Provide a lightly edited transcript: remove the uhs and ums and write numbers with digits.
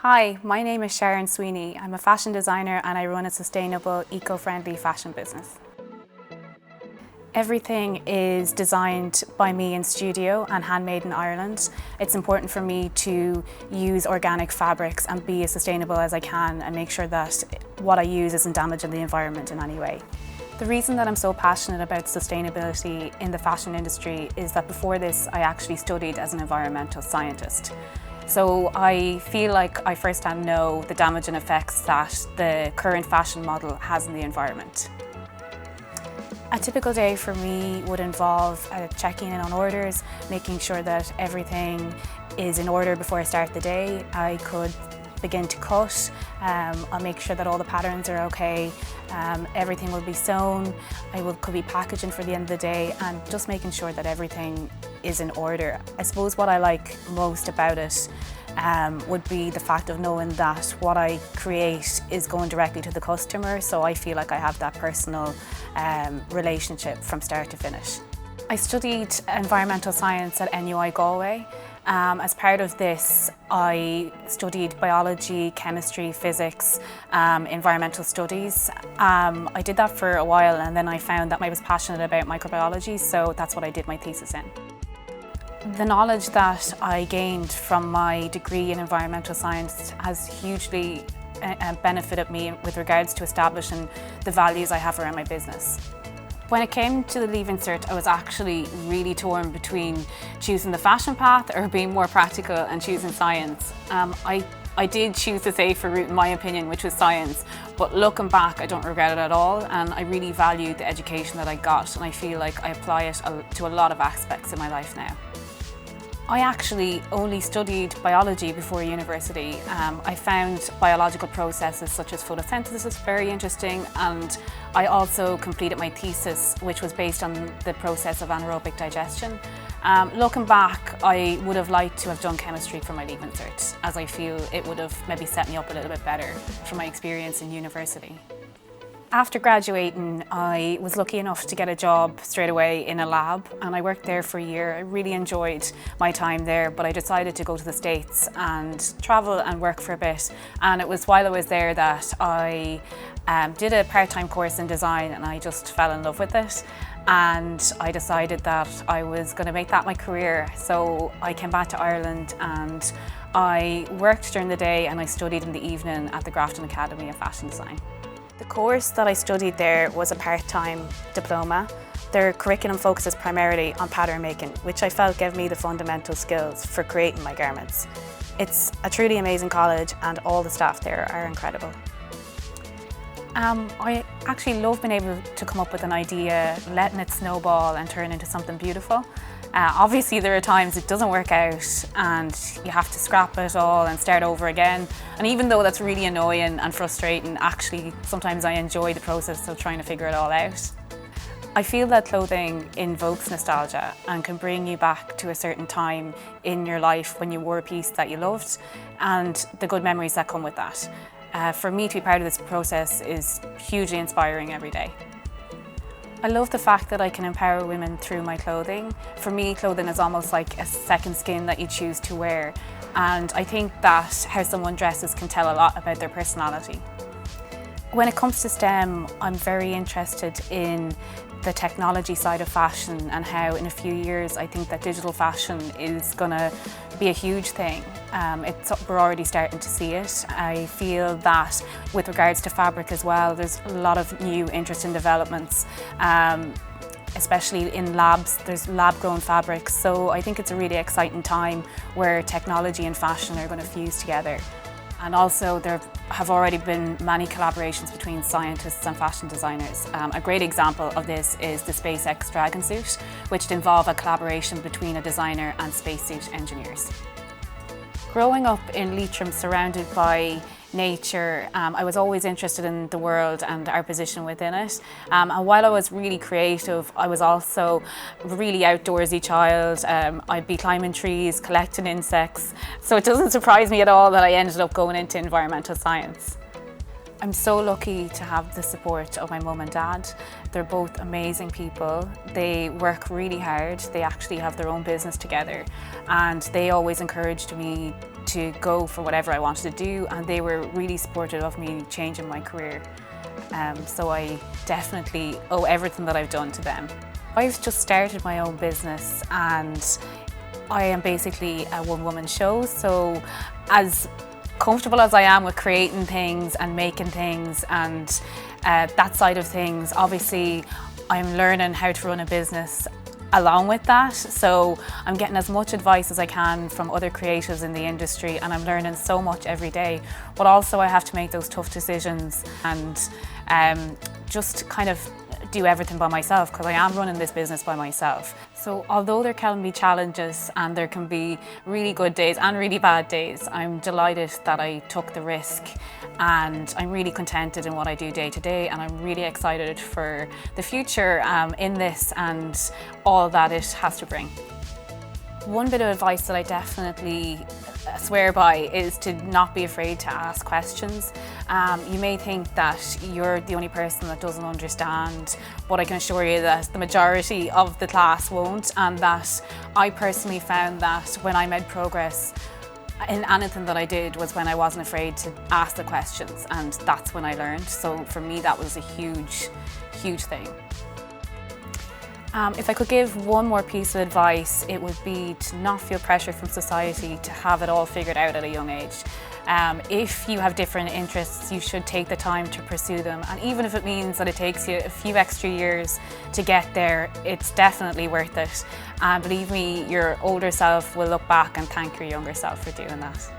Hi, my name is Sharon Sweeney. I'm a fashion designer and I run a sustainable, eco-friendly fashion business. Everything is designed by me in studio and handmade in Ireland. It's important for me to use organic fabrics and be as sustainable as I can and make sure that what I use isn't damaging the environment in any way. The reason that I'm so passionate about sustainability in the fashion industry is that before this I actually studied as an environmental scientist. So I feel like I firsthand know the damaging effects that the current fashion model has in the environment. A typical day for me would involve checking in on orders, making sure that everything is in order before I start the day. I could begin to cut, I'll make sure that all the patterns are okay, everything will be sewn, could be packaging for the end of the day, and just making sure that everything is in order. I suppose what I like most about it would be the fact of knowing that what I create is going directly to the customer, so I feel like I have that personal relationship from start to finish. I studied environmental science at NUI Galway. As part of this, I studied biology, chemistry, physics, environmental studies. I did that for a while and then I found that I was passionate about microbiology, so that's what I did my thesis in. The knowledge that I gained from my degree in environmental science has hugely benefited me with regards to establishing the values I have around my business. When it came to the Leaving Cert, I was actually really torn between choosing the fashion path or being more practical and choosing science. I did choose the safer route in my opinion, which was science, but looking back I don't regret it at all, and I really value the education that I got, and I feel like I apply it to a lot of aspects in my life now. I actually only studied biology before university. I found biological processes such as photosynthesis very interesting, and I also completed my thesis, which was based on the process of anaerobic digestion. Looking back, I would have liked to have done chemistry for my Leaving Cert, as I feel it would have maybe set me up a little bit better from my experience in university. After graduating, I was lucky enough to get a job straight away in a lab, and I worked there for a year. I really enjoyed my time there, but I decided to go to the States and travel and work for a bit. And it was while I was there that I did a part-time course in design, and I just fell in love with it. And I decided that I was going to make that my career. So I came back to Ireland and I worked during the day and I studied in the evening at the Grafton Academy of Fashion Design. The course that I studied there was a part-time diploma. Their curriculum focuses primarily on pattern making, which I felt gave me the fundamental skills for creating my garments. It's a truly amazing college and all the staff there are incredible. I actually love being able to come up with an idea, letting it snowball and turn into something beautiful. Obviously there are times it doesn't work out and you have to scrap it all and start over again. And even though that's really annoying and frustrating, actually sometimes I enjoy the process of trying to figure it all out. I feel that clothing invokes nostalgia and can bring you back to a certain time in your life when you wore a piece that you loved and the good memories that come with that. For me to be part of this process is hugely inspiring every day. I love the fact that I can empower women through my clothing. For me, clothing is almost like a second skin that you choose to wear, and I think that how someone dresses can tell a lot about their personality. When it comes to STEM, I'm very interested in the technology side of fashion and how in a few years I think that digital fashion is going to be a huge thing. We're already starting to see it. I feel that with regards to fabric as well, there's a lot of new interesting developments, especially in labs. There's lab-grown fabrics, so I think it's a really exciting time where technology and fashion are going to fuse together. And also there have already been many collaborations between scientists and fashion designers. A great example of this is the SpaceX Dragon suit, which involved a collaboration between a designer and spacesuit engineers. Growing up in Leitrim, surrounded by nature, I was always interested in the world and our position within it. And while I was really creative, I was also a really outdoorsy child. I'd be climbing trees, collecting insects. So it doesn't surprise me at all that I ended up going into environmental science. I'm so lucky to have the support of my mum and dad. They're both amazing people. They work really hard. They actually have their own business together, and they always encouraged me to go for whatever I wanted to do, and they were really supportive of me changing my career. So I definitely owe everything that I've done to them. I've just started my own business, and I am basically a one-woman show, so as comfortable as I am with creating things and making things and that side of things, obviously I'm learning how to run a business along with that. So I'm getting as much advice as I can from other creatives in the industry, and I'm learning so much every day. But also I have to make those tough decisions and just kind of do everything by myself, because I am running this business by myself. So although there can be challenges and there can be really good days and really bad days, I'm delighted that I took the risk, and I'm really contented in what I do day to day, and I'm really excited for the future in this and all that it has to bring. One bit of advice that I definitely swear by is to not be afraid to ask questions. You may think that you're the only person that doesn't understand, but I can assure you that the majority of the class won't, and that I personally found that when I made progress in anything that I did was when I wasn't afraid to ask the questions, and that's when I learned. So for me that was a huge thing. If I could give one more piece of advice, it would be to not feel pressure from society to have it all figured out at a young age. If you have different interests, you should take the time to pursue them, and even if it means that it takes you a few extra years to get there, it's definitely worth it. And believe me, your older self will look back and thank your younger self for doing that.